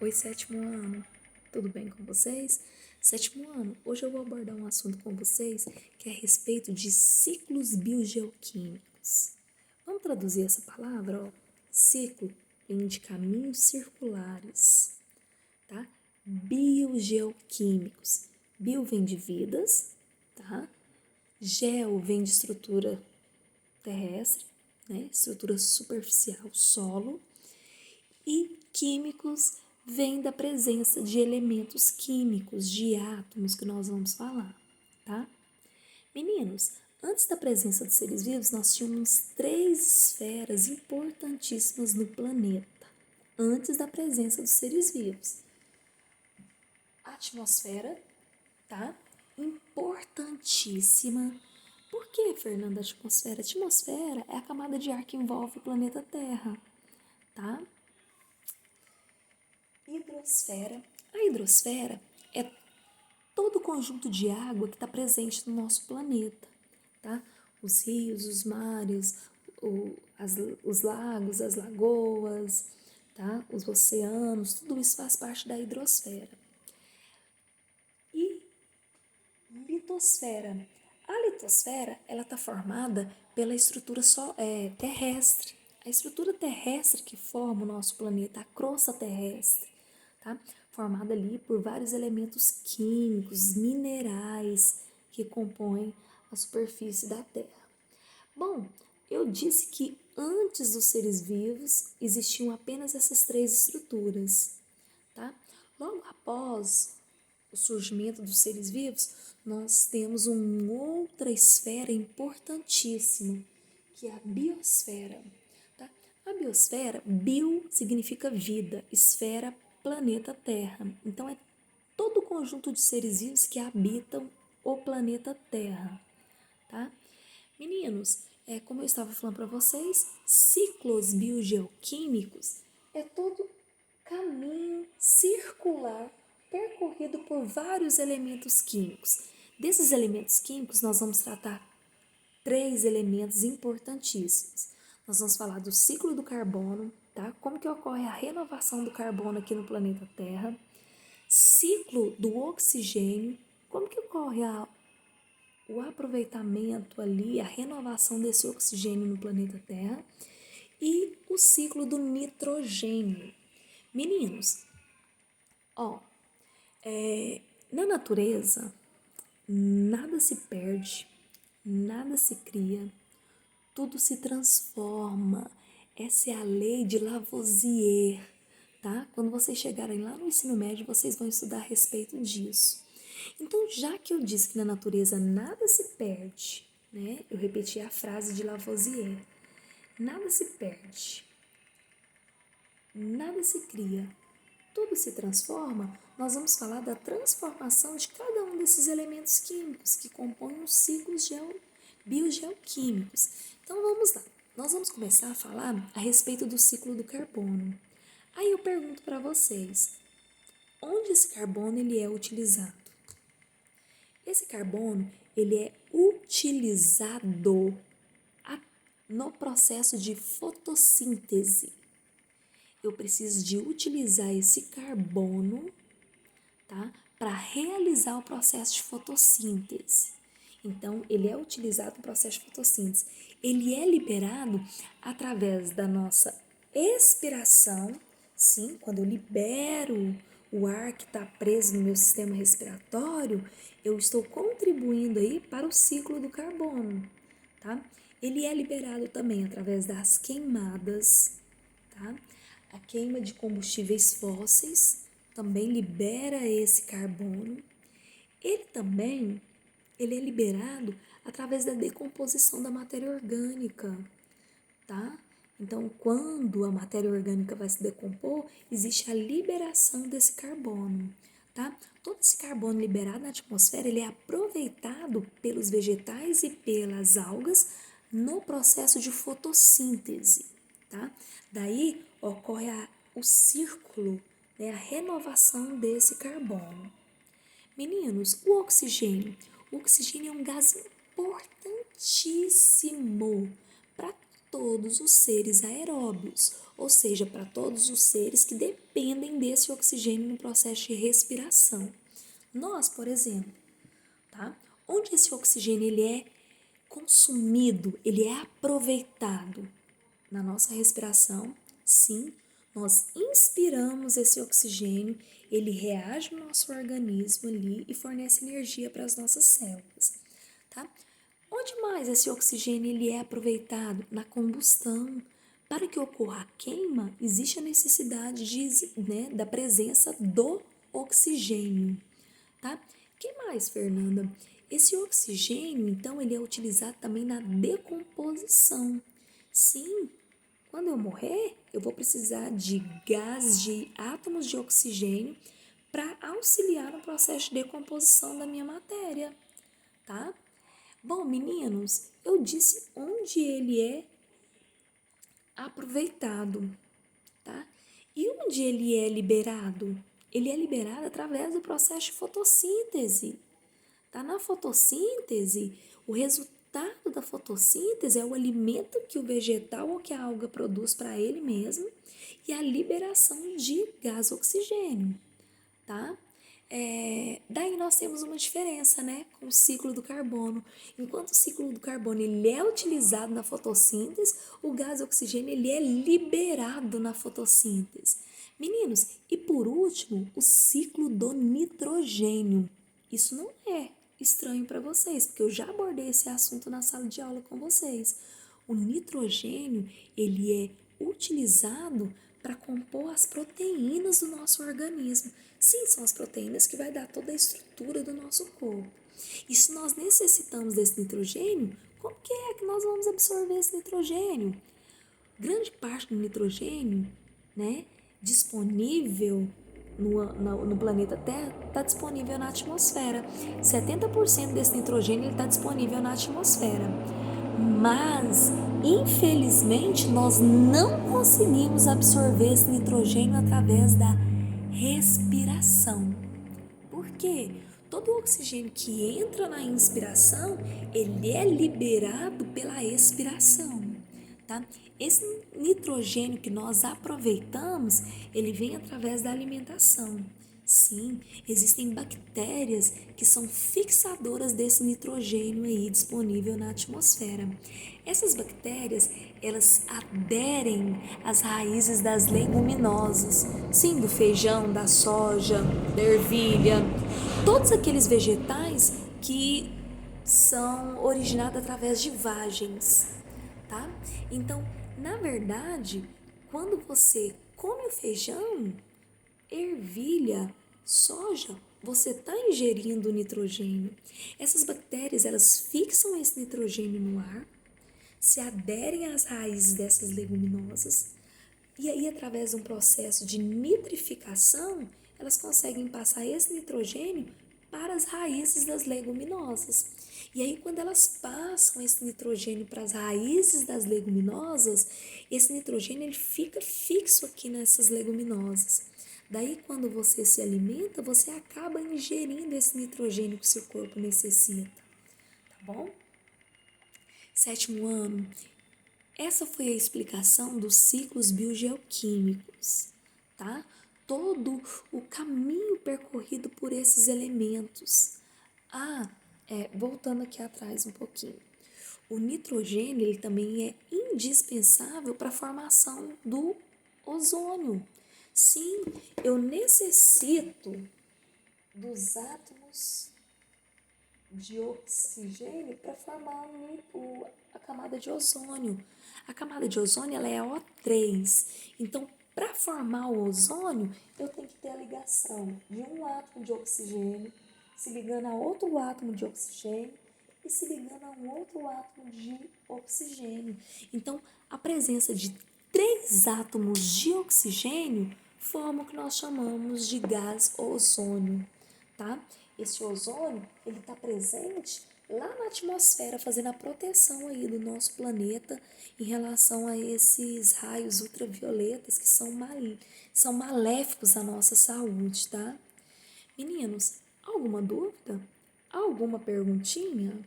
Oi, sétimo ano, tudo bem com vocês? Sétimo ano, hoje eu vou abordar um assunto com vocês que é a respeito de ciclos biogeoquímicos. Vamos traduzir essa palavra? Ó. Ciclo vem de caminhos circulares, tá? Biogeoquímicos. Bio vem de vidas, tá? Geo vem de estrutura terrestre, né? Estrutura superficial, solo. E químicos vem da presença de elementos químicos, de átomos que nós vamos falar, tá? Meninos, antes da presença dos seres vivos, nós tínhamos 3 esferas importantíssimas no planeta, antes da presença dos seres vivos. A atmosfera, tá? Importantíssima. Por que, Fernanda, a atmosfera? A atmosfera é a camada de ar que envolve o planeta Terra, tá? Hidrosfera. A hidrosfera é todo o conjunto de água que está presente no nosso planeta, tá? Os rios, os mares, os lagos, as lagoas, tá? Os oceanos, tudo isso faz parte da hidrosfera. E litosfera. A litosfera, ela está formada pela estrutura terrestre. A estrutura terrestre que forma o nosso planeta, a crosta terrestre, tá? Formada ali por vários elementos químicos, minerais que compõem a superfície da Terra. Bom, eu disse que antes dos seres vivos existiam apenas essas 3 estruturas, tá? Logo após o surgimento dos seres vivos, nós temos uma outra esfera importantíssima, que é a biosfera. Tá? A biosfera, bio significa vida, esfera, planeta Terra. Então, é todo o conjunto de seres vivos que habitam o planeta Terra. Tá? Meninos, como eu estava falando para vocês, ciclos biogeoquímicos é todo caminho circular percorrido por vários elementos químicos. Desses elementos químicos, nós vamos tratar 3 elementos importantíssimos. Nós vamos falar do ciclo do carbono, tá? Como que ocorre a renovação do carbono aqui no planeta Terra. Ciclo do oxigênio, como que ocorre o aproveitamento ali, a renovação desse oxigênio no planeta Terra. E o ciclo do nitrogênio. Meninos, ó, na natureza, nada se perde, nada se cria, tudo se transforma. Essa é a lei de Lavoisier, tá? Quando vocês chegarem lá no ensino médio, vocês vão estudar a respeito disso. Então, já que eu disse que na natureza nada se perde, né? Eu repeti a frase de Lavoisier. Nada se perde, nada se cria, tudo se transforma. Nós vamos falar da transformação de cada um desses elementos químicos que compõem os ciclos biogeoquímicos. Então vamos lá, nós vamos começar a falar a respeito do ciclo do carbono. Aí eu pergunto para vocês, onde esse carbono ele é utilizado? Esse carbono ele é utilizado no processo de fotossíntese. Eu preciso de utilizar esse carbono, tá, para realizar o processo de fotossíntese. Então, ele é utilizado no processo de fotossíntese. Ele é liberado através da nossa expiração, sim, quando eu libero o ar que está preso no meu sistema respiratório, eu estou contribuindo aí para o ciclo do carbono, tá? Ele é liberado também através das queimadas, tá? A queima de combustíveis fósseis também libera esse carbono. Ele é liberado através da decomposição da matéria orgânica, tá? Então, quando a matéria orgânica vai se decompor, existe a liberação desse carbono, tá? Todo esse carbono liberado na atmosfera, ele é aproveitado pelos vegetais e pelas algas no processo de fotossíntese, tá? Daí ocorre o círculo, né, a renovação desse carbono. Meninos, o oxigênio. O oxigênio é um gás importantíssimo para todos os seres aeróbios, ou seja, para todos os seres que dependem desse oxigênio no processo de respiração. Nós, por exemplo, tá? Onde esse oxigênio ele é consumido, ele é aproveitado na nossa respiração, sim, nós inspiramos esse oxigênio, ele reage no nosso organismo ali e fornece energia para as nossas células, tá? Onde mais esse oxigênio ele é aproveitado? Na combustão. Para que ocorra a queima, existe a necessidade da presença do oxigênio, tá? Que mais, Fernanda? Esse oxigênio, então, ele é utilizado também na decomposição. Sim, quando eu morrer, eu vou precisar de gás, de átomos de oxigênio para auxiliar no processo de decomposição da minha matéria, tá? Bom, meninos, eu disse onde ele é aproveitado, tá? E onde ele é liberado? Ele é liberado através do processo de fotossíntese. Tá? Na fotossíntese, o resultado da fotossíntese é o alimento que o vegetal ou que a alga produz para ele mesmo e a liberação de gás oxigênio, tá? Daí nós temos uma diferença, né, com o ciclo do carbono. Enquanto o ciclo do carbono ele é utilizado na fotossíntese, o gás oxigênio ele é liberado na fotossíntese. Meninos, e por último, o ciclo do nitrogênio. Isso não é estranho para vocês, porque eu já abordei esse assunto na sala de aula com vocês. O nitrogênio, ele é utilizado para compor as proteínas do nosso organismo. Sim, são as proteínas que vai dar toda a estrutura do nosso corpo. E se nós necessitamos desse nitrogênio, como que é que nós vamos absorver esse nitrogênio? Grande parte do nitrogênio, né, disponível no planeta Terra está disponível na atmosfera. 70% desse nitrogênio está disponível na atmosfera. Mas, infelizmente, nós não conseguimos absorver esse nitrogênio através da respiração. Por quê? Todo o oxigênio que entra na inspiração, ele é liberado pela expiração, tá? Esse nitrogênio que nós aproveitamos, ele vem através da alimentação. Sim, existem bactérias que são fixadoras desse nitrogênio aí disponível na atmosfera. Essas bactérias, elas aderem às raízes das leguminosas, sim, do feijão, da soja, da ervilha, todos aqueles vegetais que são originados através de vagens, tá? Então, na verdade, quando você come o feijão, ervilha, soja, você está ingerindo nitrogênio. Essas bactérias, elas fixam esse nitrogênio no ar, se aderem às raízes dessas leguminosas e aí, através de um processo de nitrificação, elas conseguem passar esse nitrogênio para as raízes das leguminosas. E aí, quando elas passam esse nitrogênio para as raízes das leguminosas, esse nitrogênio ele fica fixo aqui nessas leguminosas. Daí, quando você se alimenta, você acaba ingerindo esse nitrogênio que o seu corpo necessita, tá bom? 7º ano, essa foi a explicação dos ciclos biogeoquímicos, tá? Todo o caminho percorrido por esses elementos. Voltando aqui atrás um pouquinho. O nitrogênio ele também é indispensável para a formação do ozônio. Sim, eu necessito dos átomos de oxigênio para formar a camada de ozônio. A camada de ozônio ela é O3. Então, para formar o ozônio, eu tenho que ter a ligação de um átomo de oxigênio se ligando a outro átomo de oxigênio e se ligando a um outro átomo de oxigênio. Então, a presença de 3 átomos de oxigênio forma o que nós chamamos de gás ozônio, tá? Esse ozônio, ele está presente lá na atmosfera, fazendo a proteção aí do nosso planeta em relação a esses raios ultravioletas que são maléficos à nossa saúde, tá? Meninos, alguma dúvida? Alguma perguntinha?